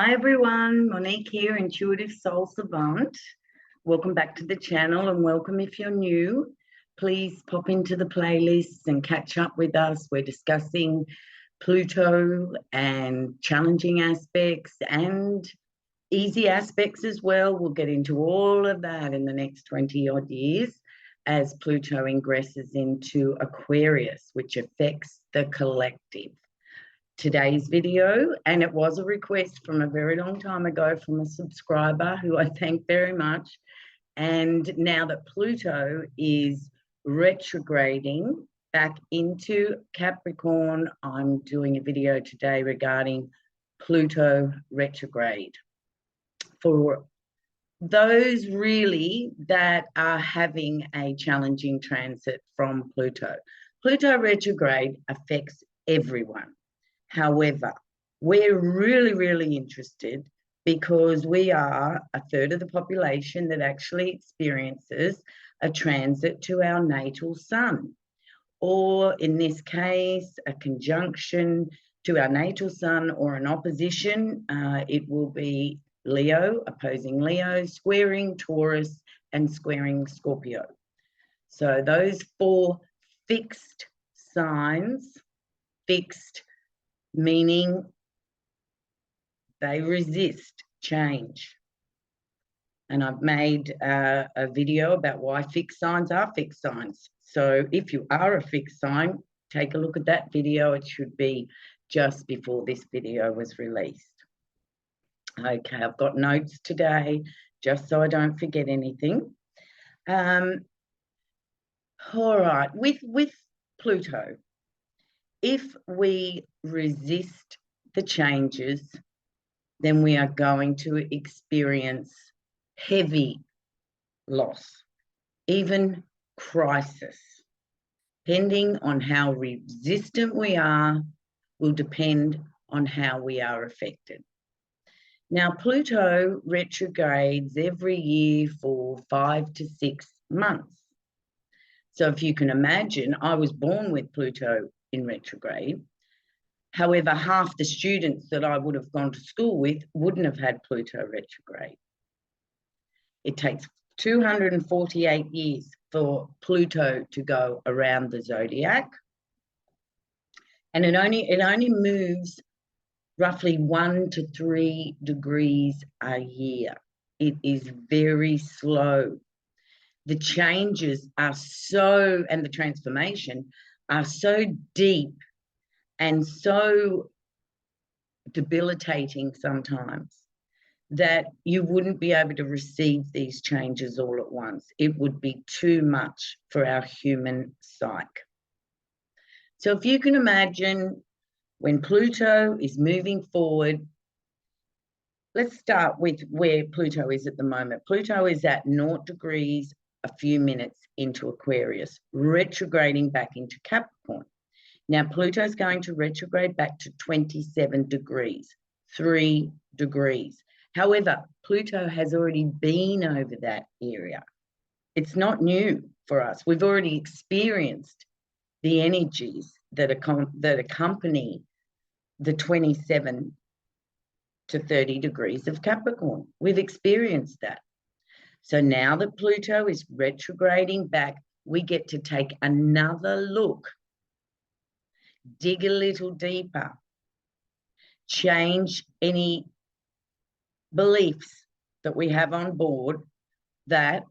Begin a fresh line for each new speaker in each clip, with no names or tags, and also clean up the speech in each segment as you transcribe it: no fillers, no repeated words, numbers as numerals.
Hi everyone, Monique here, Intuitive Soul Savant. Welcome back to the channel and welcome if you're new. Please pop into the playlists and catch up with us. We're discussing Pluto and challenging aspects and easy aspects as well. We'll get into all of that in the next 20 odd years as Pluto ingresses into Aquarius, which affects the collective. Today's video, and it was a request from a very long time ago from a subscriber who I thank very much. And now that Pluto is retrograding back into Capricorn, I'm doing a video today regarding Pluto retrograde. For those really that are having a challenging transit from Pluto, Pluto retrograde affects everyone. However, we're really interested because we are a third of the population that actually experiences a transit to our natal sun, or in this case, a conjunction to our natal sun or an opposition. It will be Leo opposing Leo, squaring Taurus, and squaring Scorpio. So those four fixed signs, fixed meaning they resist change. And I've made a video about why fixed signs are fixed signs. So if you are a fixed sign, take a look at that video. It should be just before this video was released. Okay, I've got notes today, just so I don't forget anything. All right, with Pluto, if we resist the changes, then we are going to experience heavy loss, even crisis. Depending on how resistant we are, will depend on how we are affected. Now, Pluto retrogrades every year for 5 to 6 months. So if you can imagine, I was born with Pluto in retrograde. However, half the students that I would have gone to school with wouldn't have had Pluto retrograde. It takes 248 years for Pluto to go around the zodiac, and it only moves roughly 1 to 3 degrees a year. It is very slow. The changes are so, and the transformation are so deep and so debilitating sometimes that you wouldn't be able to receive these changes all at once. It would be too much for our human psyche. So if you can imagine when Pluto is moving forward, let's start with where Pluto is at the moment. Pluto is at 0 degrees a few minutes into Aquarius, retrograding back into Capricorn. Now, Pluto is going to retrograde back to 27 degrees, 3 degrees. However, Pluto has already been over that area. It's not new for us. We've already experienced the energies that accompany the 27 to 30 degrees of Capricorn. We've experienced that. So now that Pluto is retrograding back, we get to take another look, dig a little deeper, change any beliefs that we have on board that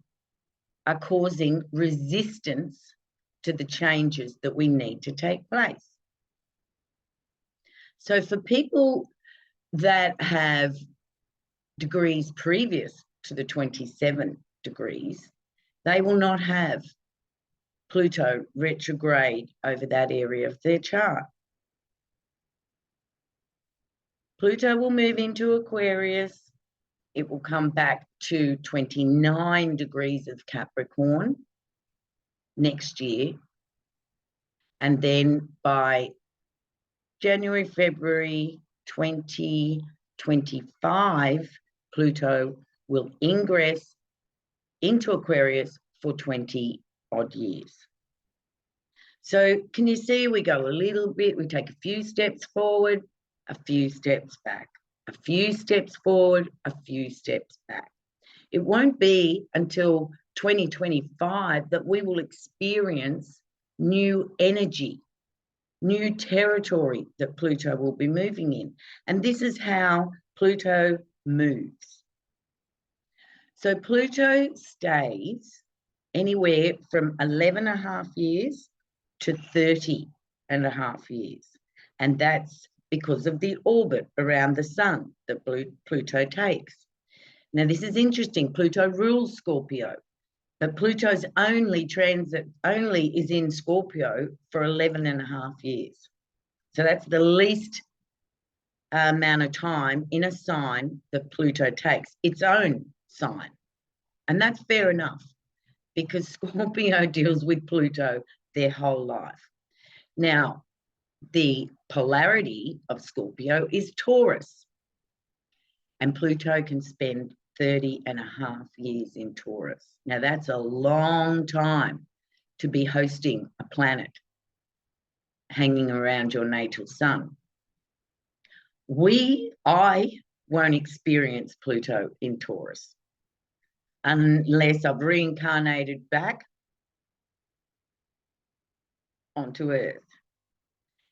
are causing resistance to the changes that we need to take place. So for people that have degrees previous to the 27 degrees, they will not have Pluto retrograde over that area of their chart. Pluto will move into Aquarius. It will come back to 29 degrees of Capricorn next year. And then by January, February 2025, Pluto will ingress into Aquarius for 20 odd years. So can you see we go a little bit, we take a few steps forward, a few steps back, a few steps forward, a few steps back. It won't be until 2025 that we will experience new energy, new territory that Pluto will be moving in. And this is how Pluto moves. So Pluto stays anywhere from 11.5 years to 30.5 years. And that's because of the orbit around the sun that Pluto takes. Now, this is interesting. Pluto rules Scorpio, but Pluto's only is in Scorpio for 11.5 years. So that's the least amount of time in a sign that Pluto takes, its own sign. And that's fair enough, because Scorpio deals with Pluto their whole life. Now, the polarity of Scorpio is Taurus, and Pluto can spend 30.5 years in Taurus. Now, that's a long time to be hosting a planet hanging around your natal sun. I won't experience Pluto in Taurus unless I've reincarnated back onto Earth.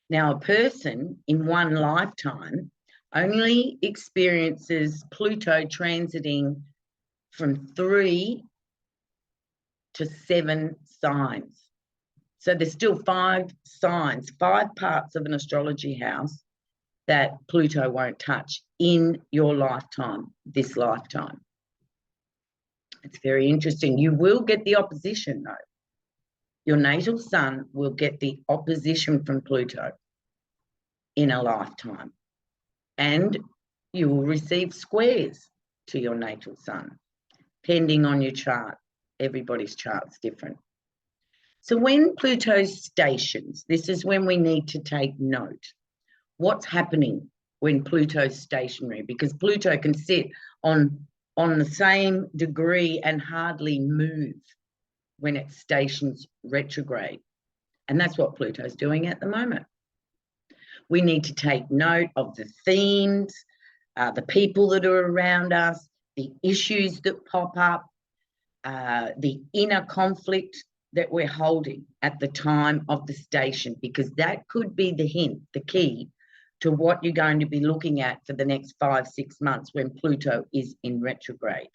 Now, a person in one lifetime only experiences Pluto transiting from 3 to 7 signs. So there's still 5 signs, 5 parts of an astrology house that Pluto won't touch in your lifetime, this lifetime. It's very interesting. You will get the opposition, though. Your natal sun will get the opposition from Pluto in a lifetime. And you will receive squares to your natal sun, depending on your chart. Everybody's chart's different. So when Pluto stations, this is when we need to take note. What's happening when Pluto's stationary? Because Pluto can sit on the same degree and hardly move when it stations retrograde. And that's what Pluto's doing at the moment. We need to take note of the themes, the people that are around us, the issues that pop up, the inner conflict that we're holding at the time of the station, because that could be the hint, the key to what you're going to be looking at for the next 5-6 months when Pluto is in retrograde.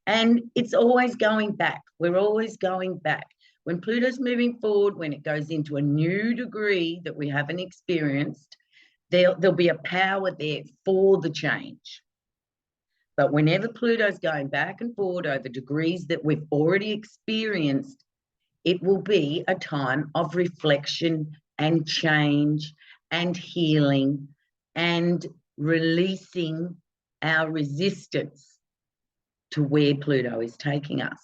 And it's always going back. We're always going back. When Pluto's moving forward, when it goes into a new degree that we haven't experienced, there'll be a power there for the change. But whenever Pluto's going back and forward over degrees that we've already experienced, it will be a time of reflection and change and healing and releasing our resistance to where Pluto is taking us.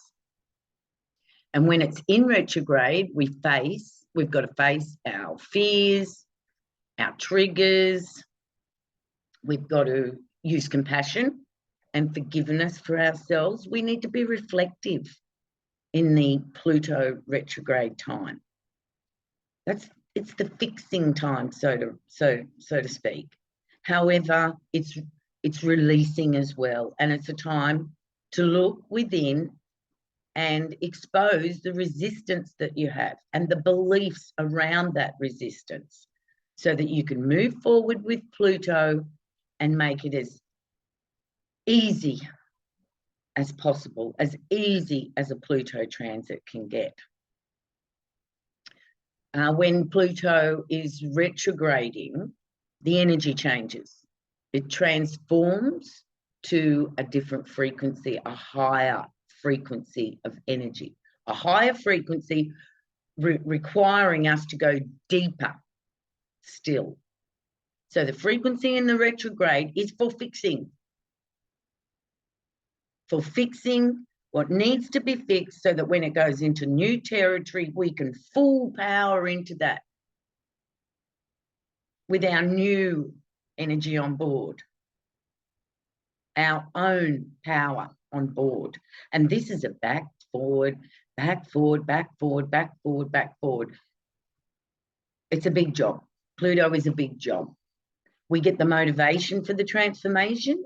And when it's in retrograde, we've got to face our fears, our triggers. We've got to use compassion and forgiveness for ourselves. We need to be reflective in the Pluto retrograde time. It's the fixing time, so to speak. However, it's releasing as well, and it's a time to look within and expose the resistance that you have and the beliefs around that resistance, so that you can move forward with Pluto and make it as easy as possible, as easy as a Pluto transit can get. When Pluto is retrograding, the energy changes. It transforms to a different frequency, a higher frequency of energy, a higher frequency requiring us to go deeper still. So the frequency in the retrograde is for fixing what needs to be fixed, so that when it goes into new territory, we can full power into that with our new energy on board, our own power on board. And this is a back forward, back forward, back forward, back forward, back forward. It's a big job. Pluto is a big job. We get the motivation for the transformation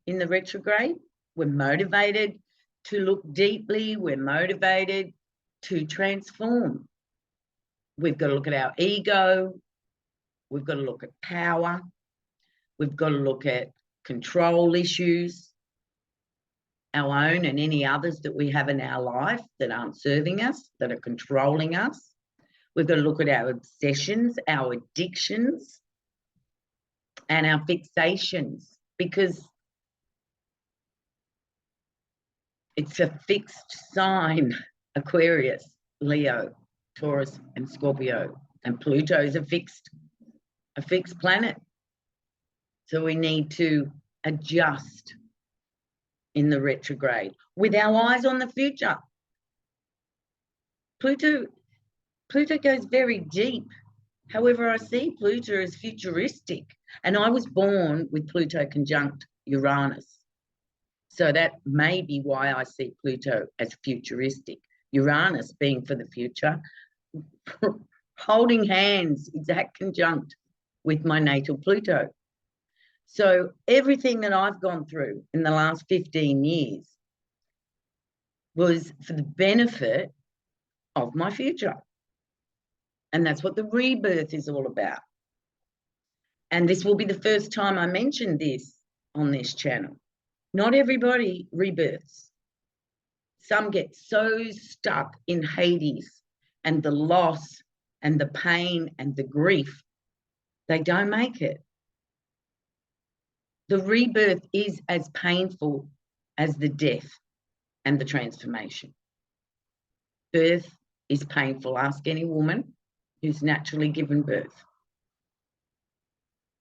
in the retrograde. We're motivated to look deeply. We're motivated to transform. We've got to look at our ego. We've got to look at power. We've got to look at control issues, our own and any others that we have in our life that aren't serving us, that are controlling us. We've got to look at our obsessions, our addictions, and our fixations, because it's a fixed sign: Aquarius, Leo, Taurus, and Scorpio. And Pluto is a fixed planet. So we need to adjust in the retrograde with our eyes on the future. Pluto goes very deep. However, I see Pluto as futuristic. And I was born with Pluto conjunct Uranus. So that may be why I see Pluto as futuristic. Uranus being for the future, holding hands, exact conjunct with my natal Pluto. So everything that I've gone through in the last 15 years was for the benefit of my future. And that's what the rebirth is all about. And this will be the first time I mention this on this channel. Not everybody rebirths. Some get so stuck in Hades and the loss and the pain and the grief, they don't make it. The rebirth is as painful as the death and the transformation. Birth is painful. Ask any woman who's naturally given birth.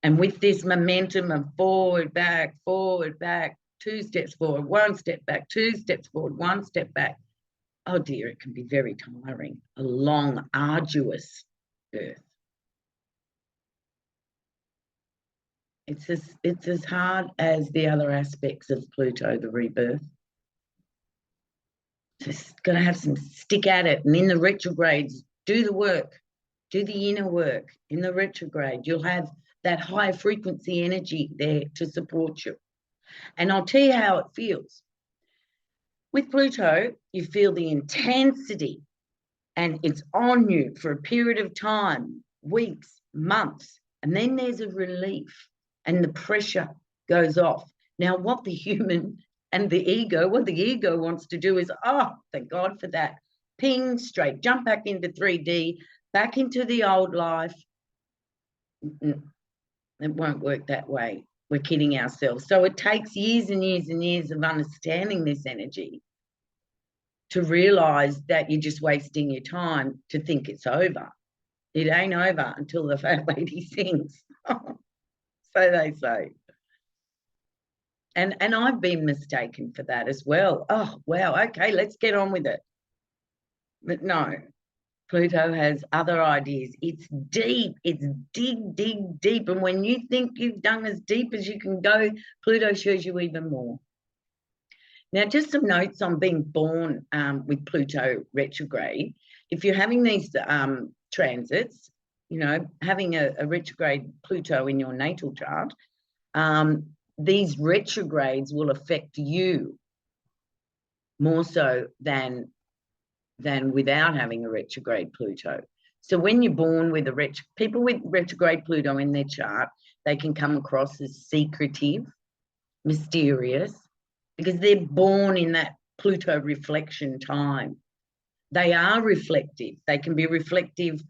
And with this momentum of forward, back, 2 steps forward, 1 step back, 2 steps forward, 1 step back, oh dear, it can be very tiring, a long, arduous birth. It's as hard as the other aspects of Pluto, the rebirth. Just got to have some stick at it. And in the retrogrades, do the work, do the inner work. In the retrograde, you'll have that high frequency energy there to support you. And I'll tell you how it feels. With Pluto, you feel the intensity, and it's on you for a period of time, weeks, months, and then there's a relief and the pressure goes off. Now, what the human and the ego wants to do is, oh, thank God for that. Ping, straight, jump back into 3D, back into the old life. It won't work that way. We're kidding ourselves. So it takes years and years and years of understanding this energy to realize that you're just wasting your time to think it's over. It ain't over until the fat lady sings. So they say. And I've been mistaken for that as well. Oh, wow, okay, let's get on with it. But no, Pluto has other ideas. It's deep. It's dig, dig, deep. And when you think you've done as deep as you can go, Pluto shows you even more. Now, just some notes on being born with Pluto retrograde. If you're having these transits, you know, having a retrograde Pluto in your natal chart, these retrogrades will affect you more so than without having a retrograde Pluto. So when you're born with people with retrograde Pluto in their chart, they can come across as secretive, mysterious, because they're born in that Pluto reflection time. They are reflective. They can be reflective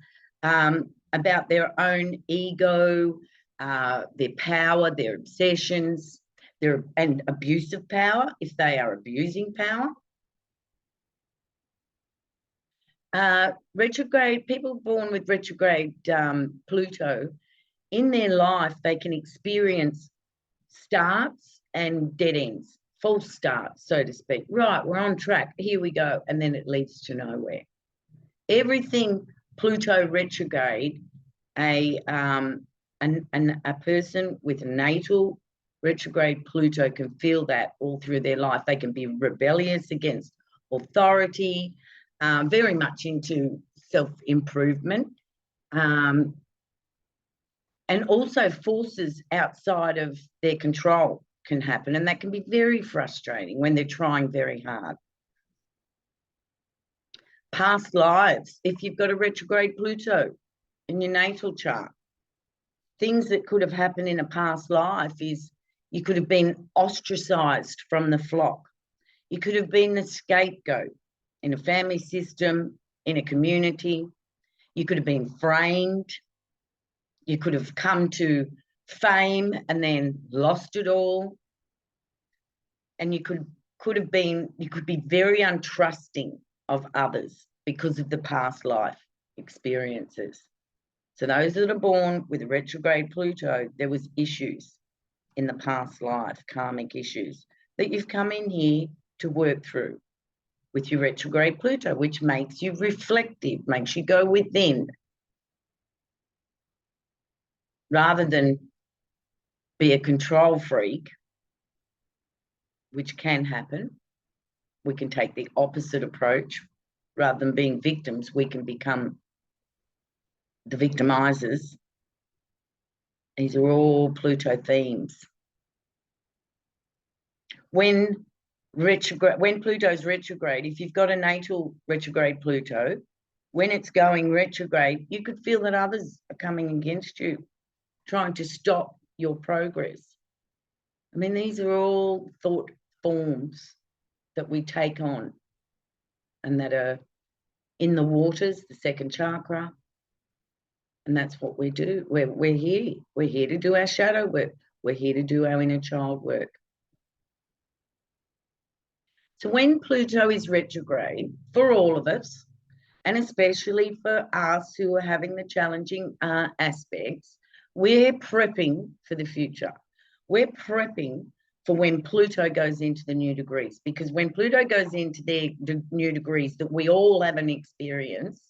about their own ego, their power, their obsessions, and abuse of power, if they are abusing power. Retrograde, people born with retrograde Pluto, in their life, they can experience starts and dead ends, false starts, so to speak. Right, we're on track, here we go, and then it leads to nowhere. Everything Pluto retrograde, a person with natal retrograde Pluto can feel that all through their life. They can be rebellious against authority, very much into self-improvement. And also forces outside of their control can happen, and that can be very frustrating when they're trying very hard. Past lives, if you've got a retrograde Pluto in your natal chart, things that could have happened in a past life is you could have been ostracized from the flock. You could have been the scapegoat in a family system, in a community. You could have been framed. You could have come to fame and then lost it all. And you could be very untrusting of others because of the past life experiences. So those that are born with retrograde Pluto, there was issues in the past life, karmic issues, that you've come in here to work through with your retrograde Pluto, which makes you reflective, makes you go within, rather than be a control freak, which can happen. We can take the opposite approach. Rather than being victims, we can become the victimizers. These are all Pluto themes. When Pluto's retrograde, if you've got a natal retrograde Pluto, when it's going retrograde, you could feel that others are coming against you, trying to stop your progress. I mean, these are all thought forms that we take on and that are in the waters, the second chakra. And that's what we do. We're here. We're here to do our shadow work. We're here to do our inner child work. So when Pluto is retrograde, for all of us, and especially for us who are having the challenging aspects, we're prepping for the future. We're prepping for when Pluto goes into the new degrees, because when Pluto goes into their new degrees that we all haven't experienced,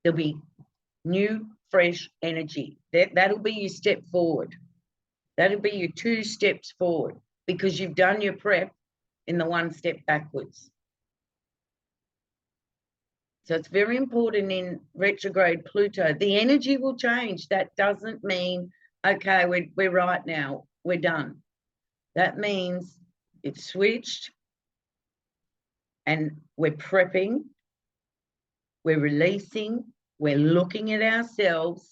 there'll be new, fresh energy. That'll be your step forward. That'll be your 2 steps forward, because you've done your prep in the 1 step backwards. So it's very important in retrograde Pluto. The energy will change. That doesn't mean, okay, we're right now, we're done. That means it's switched and we're prepping, we're releasing, we're looking at ourselves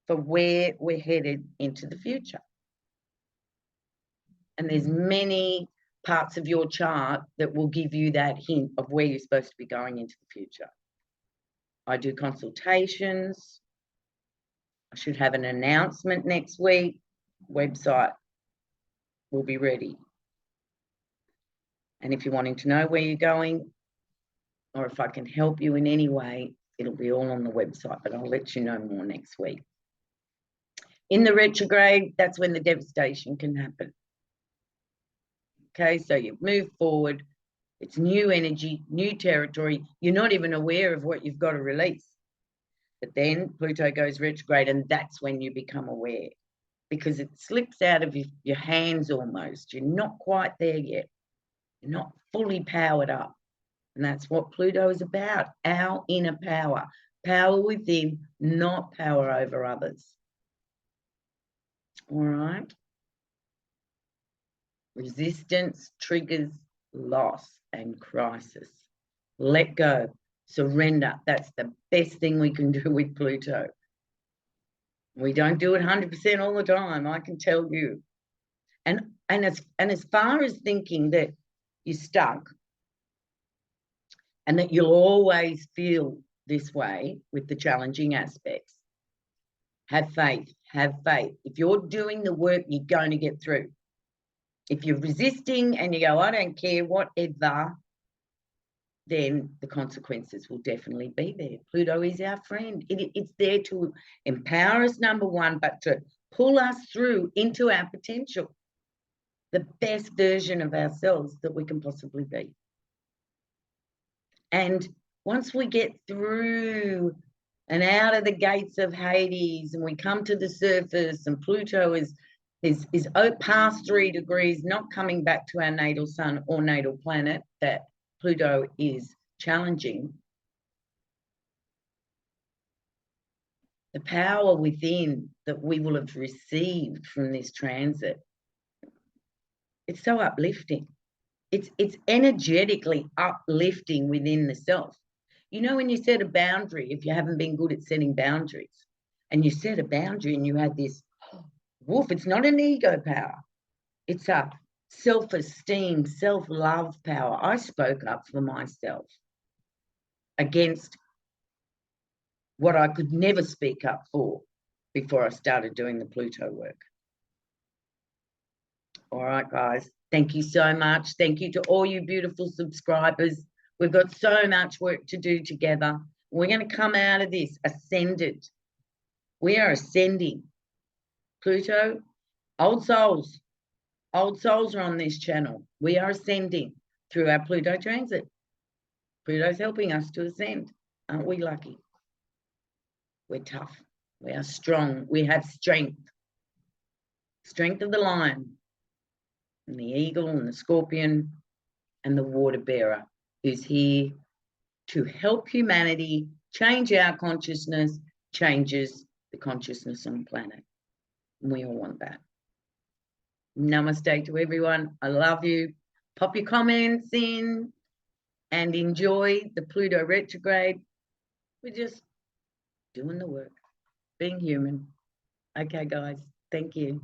for where we're headed into the future. And there's many parts of your chart that will give you that hint of where you're supposed to be going into the future. I do consultations. I should have an announcement next week. Website will be ready. And if you're wanting to know where you're going, or if I can help you in any way, it'll be all on the website, but I'll let you know more next week. In the retrograde, that's when the devastation can happen. Okay, so you move forward, it's new energy, new territory. You're not even aware of what you've got to release. But then Pluto goes retrograde, and that's when you become aware, because it slips out of your hands almost. You're not quite there yet. You're not fully powered up. And that's what Pluto is about, our inner power. Power within, not power over others. All right? Resistance triggers loss and crisis. Let go, surrender. That's the best thing we can do with Pluto. We don't do it 100% all the time, I can tell you. And as far as thinking that you're stuck and that you'll always feel this way with the challenging aspects, have faith, have faith. If you're doing the work, you're going to get through. If you're resisting and you go, I don't care, whatever, then the consequences will definitely be there. Pluto is our friend. It's there to empower us, number one, but to pull us through into our potential, the best version of ourselves that we can possibly be. And once we get through and out of the gates of Hades and we come to the surface, and Pluto is past 3 degrees, not coming back to our natal sun or natal planet that Pluto is challenging, the power within that we will have received from this transit, it's so uplifting. It's energetically uplifting within the self. You know, when you set a boundary, if you haven't been good at setting boundaries, and you set a boundary and you had this, woof, it's not an ego power. It's a self-esteem, self-love power. I spoke up for myself against what I could never speak up for before I started doing the Pluto work. All right, guys. Thank you so much. Thank you to all you beautiful subscribers. We've got so much work to do together. We're going to come out of this ascended. We are ascending. Pluto, old souls are on this channel. We are ascending through our Pluto transit. Pluto's helping us to ascend. Aren't we lucky? We're tough. We are strong. We have strength. Strength of the lion and the eagle and the scorpion and the water bearer, who's here to help humanity change our consciousness, changes the consciousness on the planet. And we all want that. Namaste to everyone. I love you. Pop your comments in and enjoy the Pluto retrograde. We're just doing the work, being human. Okay, guys. Thank you.